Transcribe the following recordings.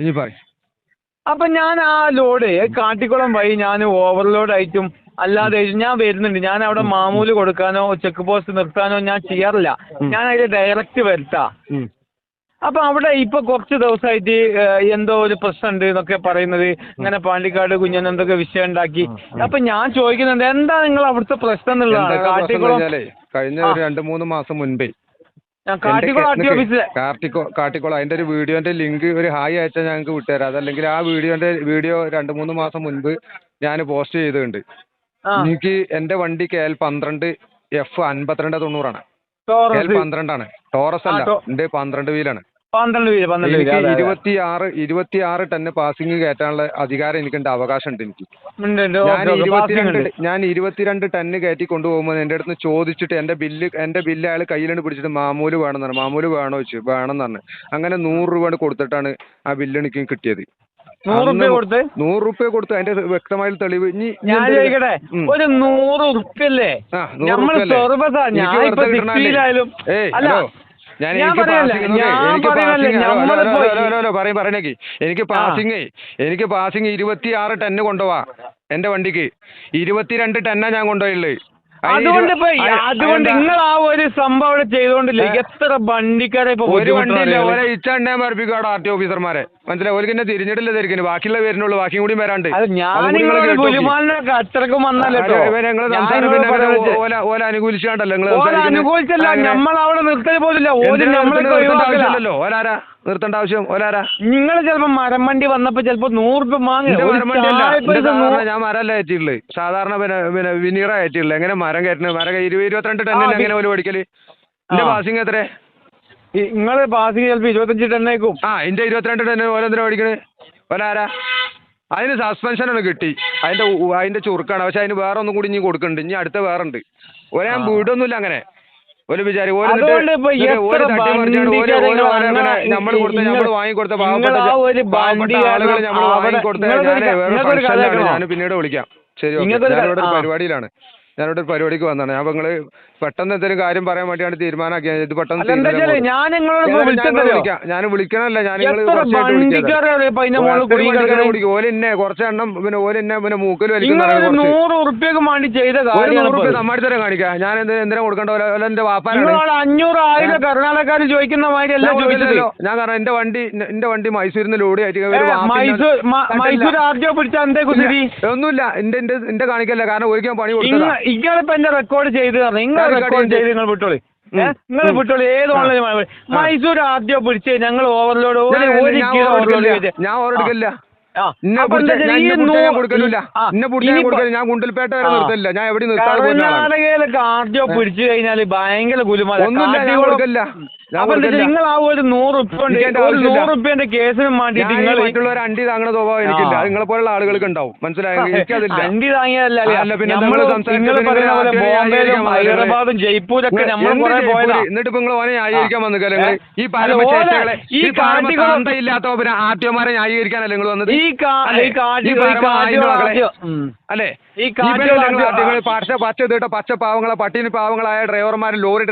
ഇനി പറ. അപ്പൊ ഞാൻ ആ ലോഡ് കാട്ടിക്കുളം വഴി ഞാൻ ഓവർലോഡ് ആയിട്ടും അല്ലാതെ ഞാൻ വരുന്നുണ്ട്. ഞാൻ അവിടെ മാമൂല് കൊടുക്കാനോ ചെക്ക് പോസ്റ്റ് നിർത്താനോ ഞാൻ ചെയ്യാറില്ല. ഞാൻ അതിൽ ഡയറക്റ്റ് വരുത്താ. അപ്പൊ അവിടെ ഇപ്പൊ കുറച്ച് ദിവസമായിട്ട് എന്തോ ഒരു പ്രശ്നമുണ്ട് എന്നൊക്കെ പറയുന്നത്, ഇങ്ങനെ പാണ്ടിക്കാട് കുഞ്ഞൻ എന്തൊക്കെ വിഷയം ഉണ്ടാക്കി. അപ്പൊ ഞാൻ ചോദിക്കുന്നുണ്ട്, എന്താ നിങ്ങൾ അവിടുത്തെ പ്രശ്നം എന്നുള്ളതാണ്. കാട്ടിക്കുളം കഴിഞ്ഞ ഒരു 2-3 മാസം മുൻപേ കാട്ടിക്കുളം അതിന്റെ ഒരു വീഡിയോന്റെ ലിങ്ക് ഒരു ഹായ് അയച്ചാൽ ഞങ്ങൾക്ക് വിട്ടുതരാം. അതല്ലെങ്കിൽ ആ വീഡിയോ 2-3 മാസം മുൻപ് ഞാൻ പോസ്റ്റ് ചെയ്തിട്ടുണ്ട്. എനിക്ക് എന്റെ വണ്ടി KL 12 F5290 KL 12 ടോറസ് അല്ല, എന്റെ 12 വീലാണ്. 26 ടണ്ണ് പാസിംഗ് കയറ്റാനുള്ള അധികാരം എനിക്കുണ്ട്, അവകാശം ഉണ്ട് എനിക്ക്. ഞാൻ 22 ടണ്ണ് കയറ്റി കൊണ്ടുപോകുമ്പോൾ എന്റെ അടുത്ത് ചോദിച്ചിട്ട് എന്റെ ബില്ല് അയാൾ കയ്യിലുണ്ട് പിടിച്ചിട്ട് മാമൂല് വേണമെന്ന് പറഞ്ഞു. മാമൂല് വേണോ വെച്ചു, വേണമെന്ന് പറഞ്ഞു. അങ്ങനെ 100 രൂപ കൊടുത്തിട്ടാണ് ആ ബില്ല് എനിക്ക് കിട്ടിയത്. 100 രൂപ കൊടുത്ത് അതിന്റെ വ്യക്തമായ തെളിവ്. ഞാൻ ചോദിക്കട്ടെ, ഒരു 100 ഉറുപ്പ്യല്ലേ എനിക്ക് പാസിംഗ് 26 ടണ്ണ് കൊണ്ടുപോവാ. എന്റെ വണ്ടിക്ക് 22 ടണ്ണാ ഞാൻ കൊണ്ടുപോയുള്ളത്. അതുകൊണ്ട് നിങ്ങൾ ആ ഒരു സംഭവം അവിടെ ചെയ്തോണ്ടില്ലേ? എത്ര വണ്ടിക്കാരെ ഒരു വണ്ടിയില്ല, ഓരോ ഇച്ചാണ്ടേ മറപ്പിക്കാട് RT ഓഫീസർമാരെ. മനസ്സിലായി? ഓർക്ക് എന്നെ തിരിഞ്ഞിട്ടില്ല തിരിക്കുന്നു, ബാക്കിയുള്ള വരുന്നുള്ളൂ, ബാക്കിയും കൂടി വരാണ്ട്. ഓല അനുകൂലിച്ചാണ്ടല്ലോ അനുകൂലിച്ചല്ല, നമ്മളവിടെ നിർത്തൽ പോലില്ല. ഓലാരാ നിർത്തേണ്ട ആവശ്യം? ഓലാരാ? നിങ്ങൾ ചിലപ്പോ മരം വണ്ടി വന്നപ്പോ ചിലപ്പോ 100 രൂപ വാങ്ങി. ഞാൻ മരമല്ല കയറ്റിയുള്ളത്, സാധാരണ പിന്നെ വിനീറ കയറ്റിയുള്ളത്. എങ്ങനെ മരം കയറ്റുന്നത്? മരം 22 ടണ്ണിന് എങ്ങനെ ഓല് പഠിക്കല്? എന്റെ പാസിംഗ് എത്ര? നിങ്ങള് പാസിംഗ് ചിലപ്പോ 25 ടണ്ണേക്കും. എന്റെ 22 ടണ്ണ് ഓലെന്തിനാ പഠിക്കണേ? ഓലാരാ? അതിന് സസ്പെൻഷനാണ് കിട്ടി, അതിന്റെ ചുരുക്കാണ്. പക്ഷെ അതിന് വേറെ ഒന്നും കൂടി ഇനി കൊടുക്കുന്നുണ്ട്. ഇനി അടുത്ത വേറെ ഉണ്ട്. ഞാൻ വീടൊന്നുമില്ല അങ്ങനെ. ഒരു വിചാരി നമ്മൾ വാങ്ങിക്കൊടുത്ത പാവപ്പെട്ട ആളുകൾ നമ്മൾ വാങ്ങിക്കൊടുത്ത ഞാൻ പിന്നീട് വിളിക്കാം. ശരി, ഞാനിവിടെ ഒരു പരിപാടിയിലാണ്, ഞാനിവിടെ ഒരു പരിപാടിക്ക് വന്നതാണ്. ഞാൻ നിങ്ങള് പെട്ടെന്ന് എന്തെങ്കിലും കാര്യം പറയാൻ വേണ്ടിയാണ് തീരുമാനമാക്കിയത്. ഇത് പെട്ടെന്ന് ഞാൻ വിളിക്കണല്ല, ഞാൻ ഓലെന്നെ കുറച്ചെണ്ണം പിന്നെ ഓലെന്നെ പിന്നെ മൂക്കൽ വലിക്കുന്ന 100 ഉറുപ്പ്യക്ക് വേണ്ടി ചെയ്ത നമ്മാടിത്തരം കാണിക്കാം. ഞാൻ എന്തിനാ കൊടുക്കണ്ട? ഓല എന്റെ വാപ്പാനാണ് 500,000 കർണാടകക്കാർ ചോദിക്കുന്ന മാതിരിയല്ലോ. ഞാൻ കാരണം എന്റെ വണ്ടി മൈസൂരിൽ നിന്ന് ലോഡ് ആയിട്ട് മൈസൂർ ആദ്യം പിടിച്ചാൽ എന്തേക്കും സ്ഥിതി? ഒന്നുമില്ല, എന്റെ കാണിക്കല്ല. കാരണം ഒരിക്കലും പണി കൊടുക്കില്ല. ഇങ്ങളിപ്പോ എന്റെ റെക്കോർഡ് ചെയ്ത് നിങ്ങൾ റെക്കോർഡ് ചെയ്ത് നിങ്ങൾ വിട്ടോളി. നിങ്ങൾ വിട്ടോളി. ഏത് ഓൺലൈൻ മൈസൂർ ആദ്യം പിടിച്ച് ഞങ്ങൾ ഓവർലോഡ് ഞാൻ ഓവർലോഡില്ല. ഞാൻ ഗുണ്ടൽപേട്ട വരെ നിർത്തില്ല. ഞാൻ എവിടെ കർണാടകയിലൊക്കെ ആദ്യം പിടിച്ചു കഴിഞ്ഞാല് ഭയങ്കര ഗുലുമാല. നിങ്ങൾ ആ ഒരു 100 ഉറുപ്പ്യന്റെ കേസിനും വേണ്ടിട്ട് മറ്റുള്ളവർ അണ്ടി താങ്ങുന്ന സ്വഭാവം എനിക്കില്ല. നിങ്ങളെ പോലുള്ള ആളുകൾക്ക് ഉണ്ടാവും, മനസ്സിലായോ? എനിക്കതില്ല. അണ്ടി താങ്ങിയതല്ല, ഹൈദരാബാദും ജയ്പൂരൊക്കെ നമ്മൾ എന്നിട്ട് ഇപ്പൊ നിങ്ങൾ ഓനെ ന്യായീകരിക്കാൻ വന്നില്ലേ? ഈ പരമചേഷ്ടകളെ ഇല്ലാത്ത ആർട്ടിഒമാരെ ന്യായീകരിക്കാനല്ലേ നിങ്ങൾ വന്നത്? അല്ലേ? പച്ച പാവങ്ങളെ പട്ടിണി പാവങ്ങളായ ഡ്രൈവർമാർ, ലോറി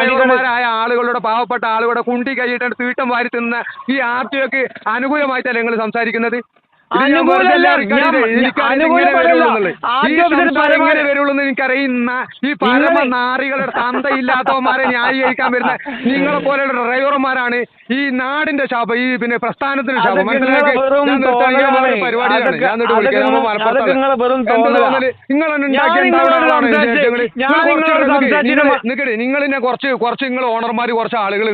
ഡ്രൈവർമാരായ ആളുകളുടെ പാവപ്പെട്ട ആളുകളുടെ കുണ്ടി കൈയിട്ടാണ് തീട്ടം വാരി തിന്ന ഈ RTOക്ക് അനുകൂലമായിട്ടല്ലേ നിങ്ങൾ സംസാരിക്കുന്നത്? വരുള്ളൂ എനിക്കറിയുന്ന ഈ പരമനാറികളുടെ തന്തയില്ലാത്തവന്മാരെ ന്യായീകരിക്കാൻ വരുന്ന നിങ്ങളെ പോലെയുള്ള ഡ്രൈവർമാരാണ് ഈ നാടിന്റെ ശാപം, ഈ പിന്നെ പ്രസ്ഥാനത്തിന്റെ ശാപം. മനസ്സിലാക്കി? പരിപാടിയാണ് ഞാൻ നിങ്ങളിന്നെ കുറച്ച് നിങ്ങൾ ഓണർമാര് കുറച്ച് ആളുകൾ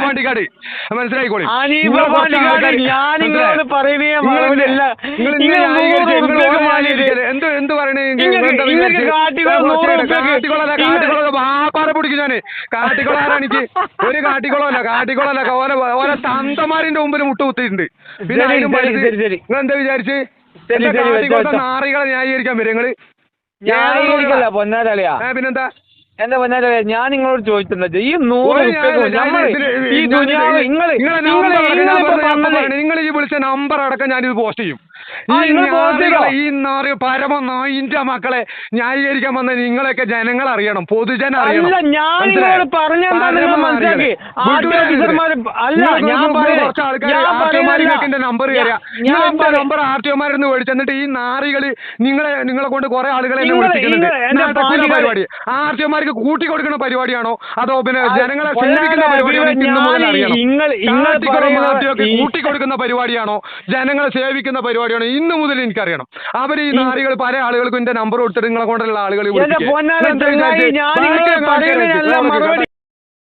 പാണ്ടിക്കാട് മനസ്സിലായിക്കോളി. എന്ത് പറയണേ? പാറ പിടിക്കും ഞാന്. കാട്ടിക്കുളാണ് എനിക്ക് ഒരു കാട്ടിക്കുളല്ല ഓരോ തന്തമാരിന്റെ മുമ്പിൽ മുട്ടുകുത്തിയിട്ടുണ്ട്. പിന്നെ നിങ്ങൾ എന്താ വിചാരിച്ച് നാറികളെ ന്യായീകരിക്കാൻ വരും നിങ്ങള്? പിന്നെന്താ? എന്താ പറഞ്ഞാൽ ഞാൻ നിങ്ങളോട് ചോദിച്ചിട്ടുണ്ട്, ഈ 100 നിങ്ങൾ ഈ വിളിച്ച നമ്പർ അടക്കം ഞാനിത് പോസ്റ്റ് ചെയ്യും. ഈ നാറി പരമ നായിന്റെ മക്കളെ ന്യായീകരിക്കാൻ വന്ന നിങ്ങളെയൊക്കെ ജനങ്ങൾ അറിയണം, പൊതുജനം അറിയണം. നമ്പർ നമ്പർ ആർടിഒമാരെന്ന് മേടിച്ചു. എന്നിട്ട് ഈ നാറികള് നിങ്ങളെ കൊണ്ട് കുറെ ആളുകളെ വിളിപ്പിക്കുന്നുണ്ട്. പരിപാടി ആർടിഒമാർക്ക് കൂട്ടി കൊടുക്കുന്ന പരിപാടിയാണോ അതോ പിന്നെ ജനങ്ങളെ സേവിക്കുന്ന പരിപാടിയാണോ? കൂട്ടി കൊടുക്കുന്ന പരിപാടിയാണോ ജനങ്ങളെ സേവിക്കുന്ന പരിപാടിയാണോ? ഇന്ന് മുതൽ എനിക്കറിയണം. അവർ ഈ നാറികൾ പല ആളുകൾക്കും എന്റെ നമ്പർ കൊടുത്തിട്ട് നിങ്ങളെ കൊണ്ടുള്ള ആളുകൾ